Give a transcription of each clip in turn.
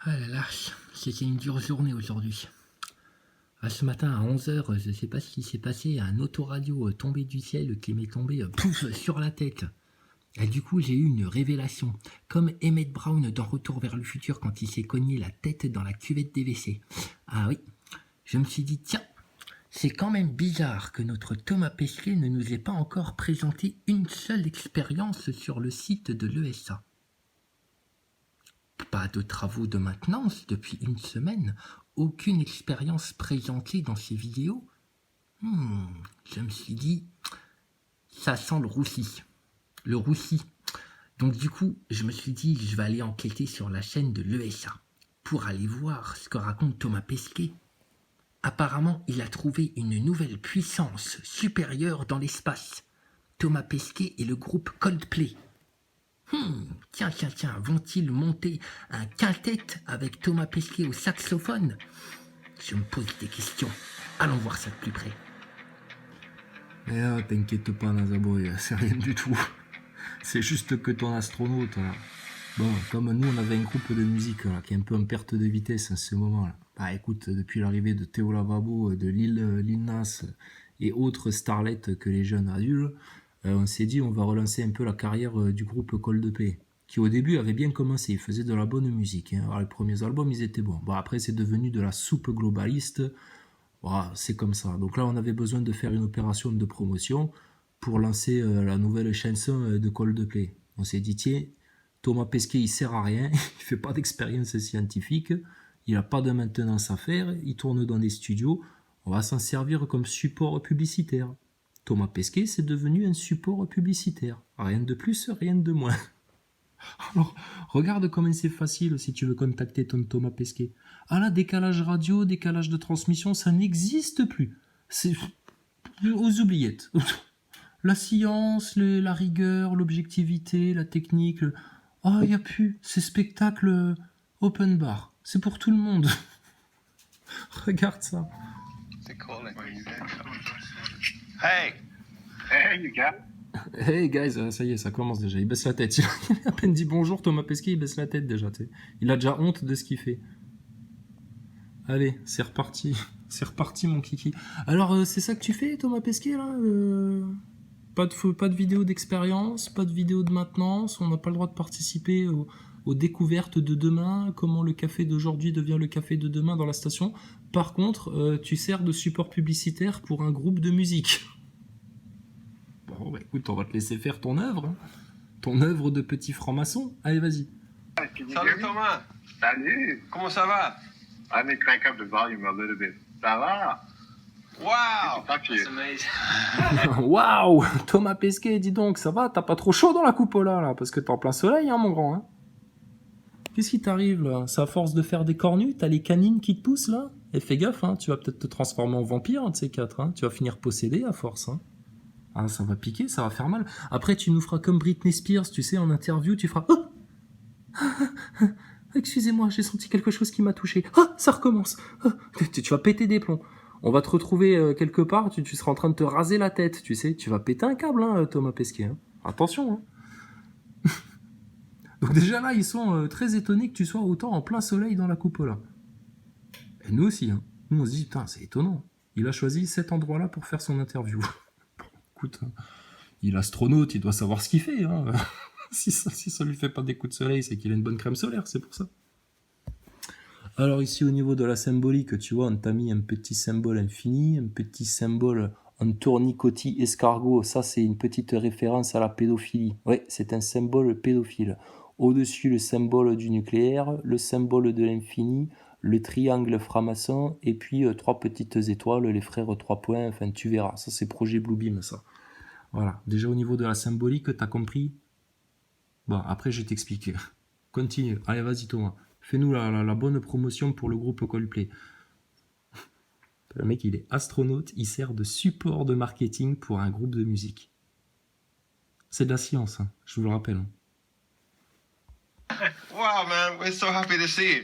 Ah là là, c'était une dure journée aujourd'hui. Ce matin à 11 h, je sais pas ce qui s'est passé, un autoradio tombé du ciel qui m'est tombé pouf, sur la tête. Et du coup, j'ai eu une révélation, comme Emmett Brown dans Retour vers le futur quand il s'est cogné la tête dans la cuvette des WC. Ah oui, je me suis dit, tiens, c'est quand même bizarre que notre Thomas Pesquet ne nous ait pas encore présenté une seule expérience sur le site de l'ESA. Pas de travaux de maintenance depuis une semaine, aucune expérience présentée dans ces vidéos. Je me suis dit, ça sent le roussi. Le roussi. Donc du coup, je me suis dit, je vais aller enquêter sur la chaîne de l'ESA pour aller voir ce que raconte Thomas Pesquet. Apparemment, il a trouvé une nouvelle puissance supérieure dans l'espace. Thomas Pesquet et le groupe Coldplay. Tiens, vont-ils monter un quintet avec Thomas Pesquet au saxophone? Je me pose des questions. Allons voir ça de plus près. T'inquiète pas, Nazaboy, c'est rien du tout. C'est juste que ton astronaute, là. Bon, comme nous, on avait un groupe de musique là, qui est un peu en perte de vitesse en ce moment-là. Bah écoute, depuis l'arrivée de Théo Lavabo, de Lil Nas et autres starlets que les jeunes adultes, on s'est dit on va relancer un peu la carrière du groupe Coldplay, qui au début avait bien commencé, ils faisaient de la bonne musique. Alors, les premiers albums, ils étaient bons. Bon, après, c'est devenu de la soupe globaliste. Voilà, c'est comme ça. Donc là, on avait besoin de faire une opération de promotion pour lancer la nouvelle chanson de Coldplay. On s'est dit, tiens, Thomas Pesquet, il sert à rien, il fait pas d'expérience scientifique, il a pas de maintenance à faire, il tourne dans des studios, on va s'en servir comme support publicitaire. Thomas Pesquet, c'est devenu un support publicitaire. Rien de plus, rien de moins. Alors, regarde comment c'est facile si tu veux contacter ton Thomas Pesquet. Ah là, décalage radio, décalage de transmission, ça n'existe plus. C'est aux oubliettes. La science, la rigueur, l'objectivité, la technique. Oh, il n'y a plus. C'est spectacle open bar. C'est pour tout le monde. Regarde ça. Hey! Hey, you got it? Hey guys, ça y est, ça commence déjà. Il baisse la tête. Il a à peine dit bonjour, Thomas Pesquet, il baisse la tête déjà. T'sais. Il a déjà honte de ce qu'il fait. Allez, c'est reparti. C'est reparti, mon kiki. Alors, c'est ça que tu fais, Thomas Pesquet, là pas de vidéo d'expérience, pas de vidéo de maintenance. On n'a pas le droit de participer aux découvertes de demain, comment le café d'aujourd'hui devient le café de demain dans la station. Par contre, tu sers de support publicitaire pour un groupe de musique. Bon, bah écoute, on va te laisser faire ton œuvre. Hein. Ton œuvre de petit franc-maçon. Allez, vas-y. Salut Thomas! Salut! Comment ça va? Let me crank up the volume a little bit. Ça va? Wow! Talk to you. That's amazing. Waouh, Thomas Pesquet, dis donc, ça va? T'as pas trop chaud dans la coupola, là? Parce que t'es en plein soleil, hein, mon grand, hein? Qu'est-ce qui t'arrive, là? C'est à force de faire des cornus? T'as les canines qui te poussent, là? Et fais gaffe, hein, tu vas peut-être te transformer en vampire, un de ces quatre, hein? Tu vas finir possédé à force, hein? Ah, ça va piquer, ça va faire mal. Après, tu nous feras comme Britney Spears, tu sais, en interview, tu feras... Oh excusez-moi, j'ai senti quelque chose qui m'a touché. Ah, ça recommence. Ah, tu vas péter des plombs. On va te retrouver quelque part, tu seras en train de te raser la tête, tu sais. Tu vas péter un câble, hein, Thomas Pesquet. Hein. Attention. Hein. Donc déjà là, ils sont très étonnés que tu sois autant en plein soleil dans la coupola. Et nous aussi. Hein. Nous, on se dit, putain, c'est étonnant. Il a choisi cet endroit-là pour faire son interview. Bon, écoute, il est astronaute, il doit savoir ce qu'il fait. Hein. Si ça lui fait pas des coups de soleil, c'est qu'il a une bonne crème solaire, c'est pour ça. Alors ici, au niveau de la symbolique, tu vois, on t'a mis un petit symbole infini, un petit symbole en tournicotis escargot. Ça, c'est une petite référence à la pédophilie. Oui, c'est un symbole pédophile. Au-dessus, le symbole du nucléaire, le symbole de l'infini, le triangle franc-maçon, et puis 3 petites étoiles, les frères 3 points, enfin, tu verras. Ça, c'est projet Bluebeam, ça. Voilà. Déjà, au niveau de la symbolique, t'as compris? Bon, après, je t'explique. Continue. Allez, vas-y, Thomas. Fais-nous la bonne promotion pour le groupe Coldplay. Le mec, il est astronaute. Il sert de support de marketing pour un groupe de musique. C'est de la science, hein, je vous le rappelle. Wow, man, we're so happy to see you.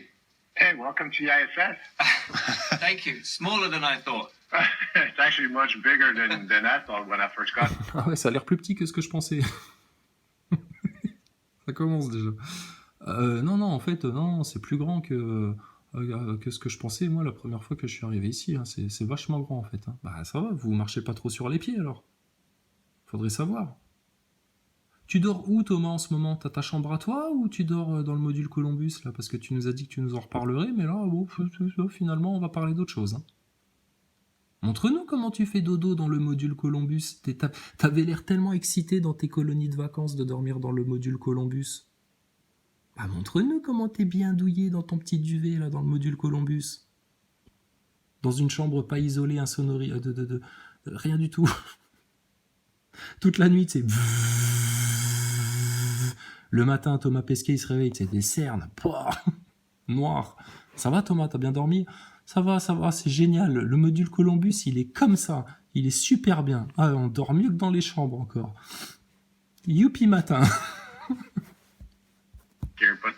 Hey, welcome to the ISS. Thank you. Smaller than I thought. It's actually much bigger than I thought when I first got it. Ah ouais, ça a l'air plus petit que ce que je pensais. Ça commence déjà. Non, non, en fait, non, c'est plus grand que ce que je pensais, moi, la première fois que je suis arrivé ici. Hein. C'est vachement grand, en fait. Hein. Bah, ça va, vous marchez pas trop sur les pieds, alors. Faudrait savoir. Tu dors où, Thomas, en ce moment? T'as ta chambre à toi ou tu dors dans le module Columbus, là? Parce que tu nous as dit que tu nous en reparlerais, mais là, bon, finalement, on va parler d'autre chose. Hein. Montre-nous comment tu fais dodo dans le module Columbus. T'avais l'air tellement excité dans tes colonies de vacances de dormir dans le module Columbus. Bah, montre-nous comment t'es bien douillé dans ton petit duvet, là, dans le module Columbus. Dans une chambre pas isolée, insonorie, rien du tout. Toute la nuit, c'est... Le matin, Thomas Pesquet, il se réveille, c'est des cernes, noir. Ça va, Thomas, t'as bien dormi? Ça va, c'est génial. Le module Columbus, il est comme ça. Il est super bien. Ah, on dort mieux que dans les chambres encore. Youpi matin. Here, but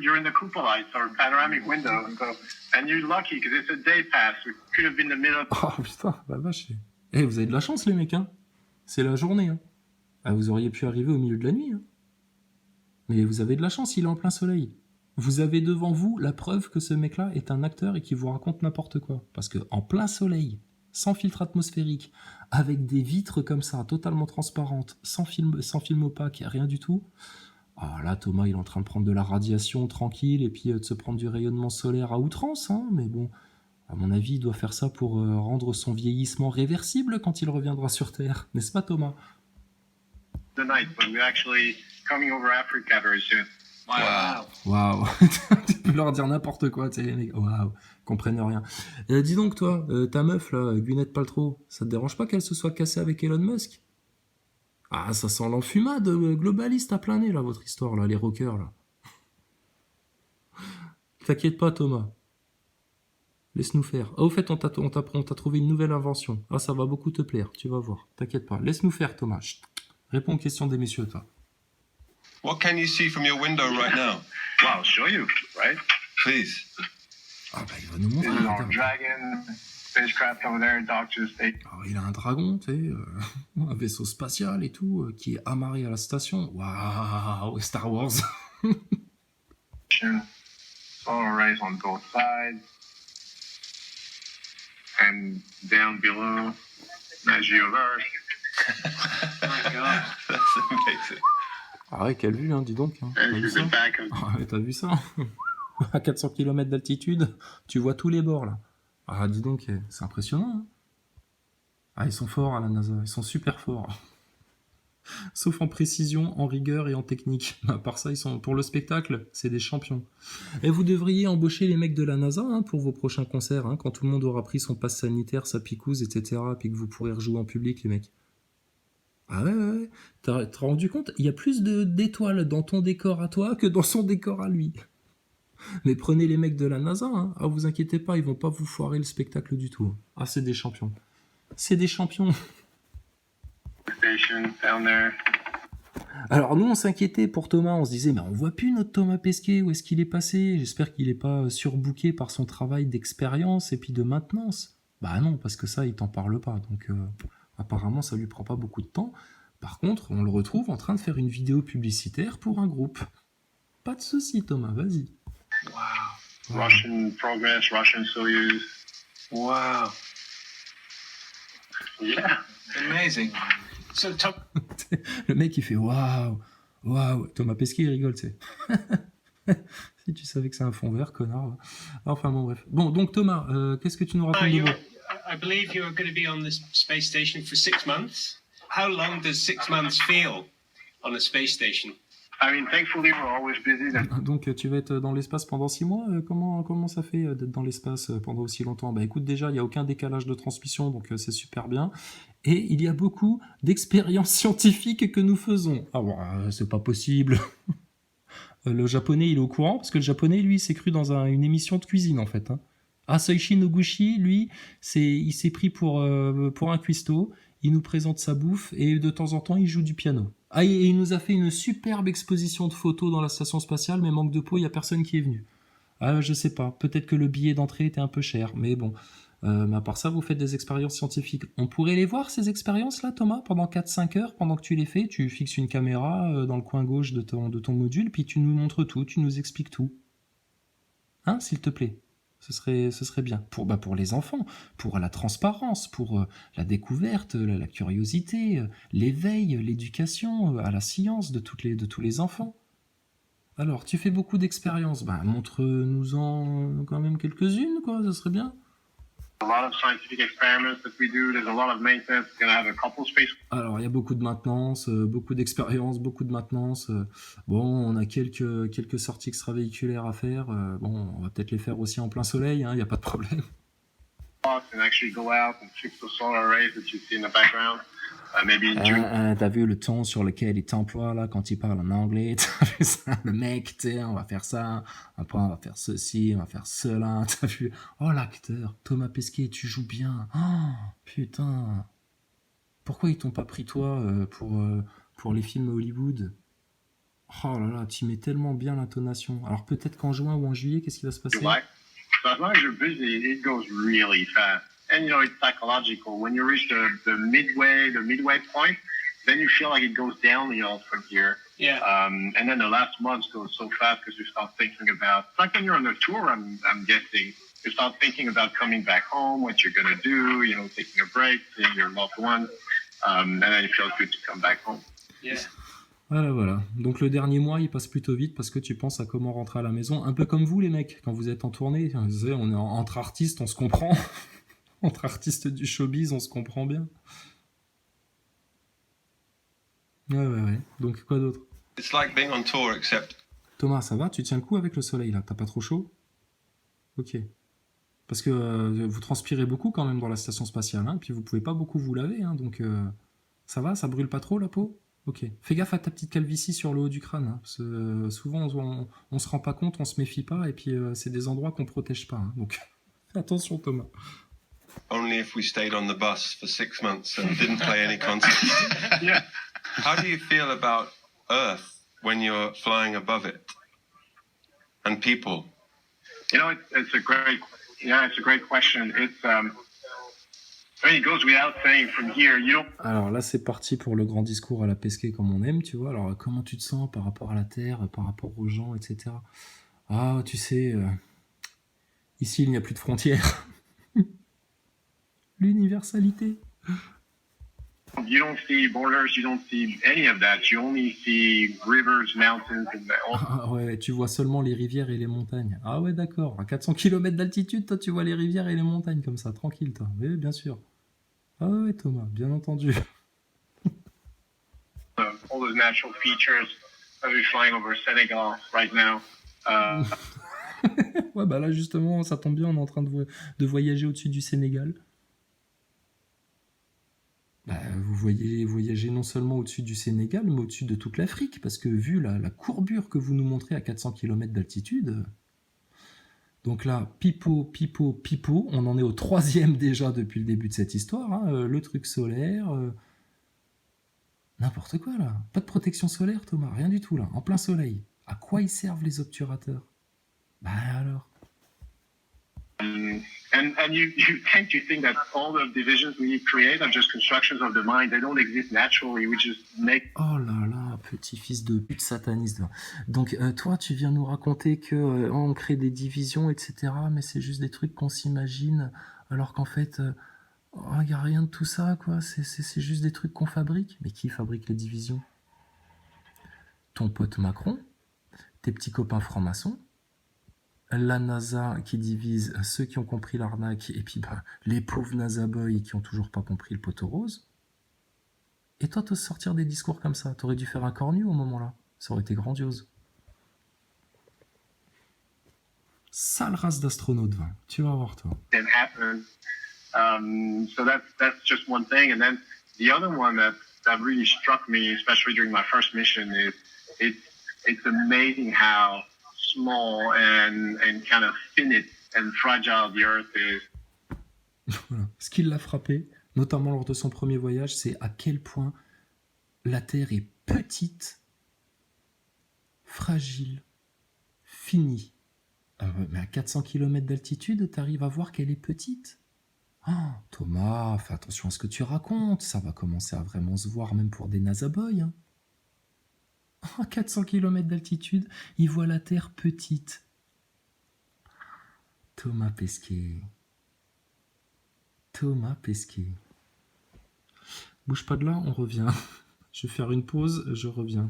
you're in the cupola, it's our panoramic window, and you're lucky because it's a day pass. We could have been in the middle. Oh putain, la vache. Eh, vous avez de la chance, les mecs, hein. C'est la journée, hein. Ah, vous auriez pu arriver au milieu de la nuit, hein. Mais vous avez de la chance, il est en plein soleil. Vous avez devant vous la preuve que ce mec-là est un acteur et qu'il vous raconte n'importe quoi. Parce que en plein soleil, sans filtre atmosphérique, avec des vitres comme ça, totalement transparentes, sans film opaque, rien du tout. Ah là, Thomas, il est en train de prendre de la radiation tranquille et puis de se prendre du rayonnement solaire à outrance, hein. Mais bon, à mon avis, il doit faire ça pour rendre son vieillissement réversible quand il reviendra sur Terre. N'est-ce pas, Thomas? The night, but we're actually coming over Africa very soon. Wow. Waouh. Tu peux leur dire n'importe quoi, tu sais, les mecs. Waouh, comprennent rien. Dis donc, toi, ta meuf, là, Gwyneth Paltrow, ça te dérange pas qu'elle se soit cassée avec Elon Musk? Ah, ça sent l'enfumade globaliste à plein nez, là, votre histoire, là, les rockers, là. T'inquiète pas, Thomas. Laisse-nous faire. Ah, au fait, on t'a trouvé une nouvelle invention. Ah, ça va beaucoup te plaire, tu vas voir. T'inquiète pas. Laisse-nous faire, Thomas. Chut. Réponds aux questions des messieurs, toi. What can you see from your window right now? Well, I'll show you, right? Please. Ah, bah, il va nous montrer. This is our Regarde. dragon, spacecraft over there, Doctor State. Alors, il a un dragon, tu sais, un vaisseau spatial et tout, qui est amarré à la station. Waouh, Star Wars. Solar rays on both sides. And down below, Magie of Earth. Oh my God. That's amazing. Ah ouais, quelle vue, hein, dis donc. Hein. T'as And vu here's ça? the back of Ah ouais, t'as vu ça? À 400 km d'altitude, tu vois tous les bords, là. Ah, dis donc, c'est impressionnant. Hein. Ah, ils sont forts à la NASA, ils sont super forts. Sauf en précision, en rigueur et en technique. À part ça, ils sont pour le spectacle, c'est des champions. Et vous devriez embaucher les mecs de la NASA hein, pour vos prochains concerts, hein, quand tout le monde aura pris son pass sanitaire, sa picouse, etc., puis que vous pourrez rejouer en public, les mecs. Ah ouais. T'as rendu compte? Il y a plus d'étoiles dans ton décor à toi que dans son décor à lui. Mais prenez les mecs de la NASA, hein. Ah, vous inquiétez pas, ils vont pas vous foirer le spectacle du tout. Ah, c'est des champions. C'est des champions. station down there. Alors nous, on s'inquiétait pour Thomas, on se disait, mais on voit plus notre Thomas Pesquet, où est-ce qu'il est passé? J'espère qu'il est pas surbooké par son travail d'expérience et puis de maintenance. Bah non, parce que ça, il t'en parle pas, donc apparemment, ça lui prend pas beaucoup de temps. Par contre, on le retrouve en train de faire une vidéo publicitaire pour un groupe. Pas de souci, Thomas, vas-y. Wow. Russian Progress, Russian Soyuz. Wow. Yeah. Amazing. So, Le mec, il fait waouh, waouh. Thomas Pesquet, il rigole, tu sais. Si tu savais que c'est un fond vert, connard. Enfin, bon, bref. Bon, donc Thomas, qu'est-ce que tu nous racontes de beau? I believe you're going to be on the space station for 6 months. How long does 6 months feel on a space station? I mean, thankfully, we're always busy. Donc tu vas être dans l'espace pendant 6 mois. Comment ça fait d'être dans l'espace pendant aussi longtemps? Bah écoute, déjà, il n'y a aucun décalage de transmission, donc c'est super bien. Et il y a beaucoup d'expériences scientifiques que nous faisons. Ah bon, c'est pas possible. Le japonais, il est au courant, parce que le japonais, lui, il s'est cru dans une émission de cuisine, en fait. Hein. Soichi Noguchi, lui, il s'est pris pour un cuistot. Il nous présente sa bouffe et de temps en temps, il joue du piano. Ah, et il nous a fait une superbe exposition de photos dans la station spatiale, mais manque de peau, il n'y a personne qui est venu. Ah, je sais pas, peut-être que le billet d'entrée était un peu cher, mais bon. Mais à part ça, vous faites des expériences scientifiques. On pourrait les voir, ces expériences-là, Thomas, pendant 4-5 heures, pendant que tu les fais. Tu fixes une caméra dans le coin gauche de ton module, puis tu nous montres tout, tu nous expliques tout. Hein, s'il te plaît. Ce serait bien. Pour les enfants, pour la transparence, pour la découverte, la curiosité, l'éveil, l'éducation à la science de tous les enfants. Alors, tu fais beaucoup d'expériences. Montre-nous-en quand même quelques-unes, quoi. Ça serait bien. A lot of scientific experiments that we do. There's a lot of maintenance. We're going to have a couple space. Alors, il y a beaucoup de maintenance, beaucoup d'expérience, beaucoup de maintenance. Bon, on a quelques sorties extravéhiculaires à faire. Bon, on va peut-être les faire aussi en plein soleil, hein, il n'y a pas de problème. And actually go out and fix the solar arrays that you see in the background. Maybe in June. T'as vu le ton sur lequel il t'emploie, là, quand il parle en anglais? T'as vu ça? Le mec, tu sais, on va faire ça, après on va faire ceci, on va faire cela. T'as vu? Oh, l'acteur, Thomas Pesquet, tu joues bien. Oh, putain. Pourquoi ils t'ont pas pris, toi, pour les films Hollywood? Oh là là, tu mets tellement bien l'intonation. Alors peut-être qu'en juin ou en juillet, qu'est-ce qui va se passer? July. So as long as you're busy, it goes really fast. And you know, it's psychological. When you reach the midway point, then you feel like it goes downhill from here. Yeah. And then the last months goes so fast because you start thinking about, it's like when you're on a tour, I'm guessing, you start thinking about coming back home, what you're going to do, you know, taking a break, seeing your loved ones, and then it feels good to come back home. Yeah. Voilà. Donc le dernier mois, il passe plutôt vite parce que tu penses à comment rentrer à la maison. Un peu comme vous, les mecs, quand vous êtes en tournée. Vous savez, on est entre artistes, on se comprend. Entre artistes du showbiz, on se comprend bien. Ouais. Donc quoi d'autre? It's like being on tour, except Thomas, ça va? Tu tiens le coup avec le soleil, là? T'as pas trop chaud? Ok. Parce que vous transpirez beaucoup quand même dans la station spatiale, hein, puis vous pouvez pas beaucoup vous laver, hein, donc ça va? Ça brûle pas trop, la peau? Ok. Fais gaffe à ta petite calvitie sur le haut du crâne, hein, parce que souvent on se rend pas compte, on se méfie pas, et puis c'est des endroits qu'on protège pas, hein, donc attention, Thomas. only if we stayed on the bus for 6 months and didn't play any concerts. Yeah. How do you feel about Earth when you're flying above it? And people? You know, it's a great question. It's, I mean, it goes without saying from here, you don't. Alors là, c'est parti pour le grand discours à la Pesquet comme on aime, tu vois. Alors, comment tu te sens par rapport à la Terre, par rapport aux gens, etc. Ah, tu sais, ici, il n'y a plus de frontières. L'universalité. You don't see borders, you don't see any of that. You only see rivers, mountains, and Ah ouais, tu vois seulement les rivières et les montagnes. Ah ouais, d'accord. À 400 km d'altitude, toi, tu vois les rivières et les montagnes comme ça, tranquille, toi. Oui, bien sûr. Ah ouais, Thomas, bien entendu. all those natural features. We're flying over Senegal right now. Ouais, bah là, justement, ça tombe bien, on est en train de voyager au-dessus du Sénégal. Bah, vous voyagez non seulement au-dessus du Sénégal, mais au-dessus de toute l'Afrique, parce que vu la courbure que vous nous montrez à 400 km d'altitude, donc là, pipo, on en est au 3e déjà depuis le début de cette histoire, hein, le truc solaire, n'importe quoi là, pas de protection solaire, Thomas, rien du tout là, en plein soleil. À quoi ils servent les obturateurs? Bah alors. And you tend to think that all the divisions we create are just constructions of the mind. They don't exist naturally. We just make. Oh là là, petit fils de pute sataniste. Donc toi, tu viens nous raconter que on crée des divisions, etc. Mais c'est juste des trucs qu'on s'imagine, alors qu'en fait, il n'y a rien de tout ça, quoi. C'est juste des trucs qu'on fabrique. Mais qui fabrique les divisions? Ton pote Macron, tes petits copains francs-maçons, la NASA qui divise ceux qui ont compris l'arnaque, et puis les pauvres NASA boys qui ont toujours pas compris le poteau rose. Et toi, te sortir des discours comme ça, t'aurais dû faire un cornu au moment-là. Ça aurait été grandiose. Sale race d'astronaute, va. Tu vas voir, toi. Can happen. So that's just one thing. And then the other one that really struck me, especially during my first mission, is it's amazing how small and kind of finite and fragile the Earth is. Voilà. Ce qui l'a frappé, notamment lors de son premier voyage, c'est à quel point la Terre est petite, fragile, finie. Mais à 400 km d'altitude, tu arrives à voir qu'elle est petite. Oh, Thomas, fais attention à ce que tu racontes. Ça va commencer à vraiment se voir, même pour des NASA boys. Hein. À 400 km d'altitude, il voit la Terre petite. Thomas Pesquet. Thomas Pesquet. Bouge pas de là, on revient. Je vais faire une pause, je reviens.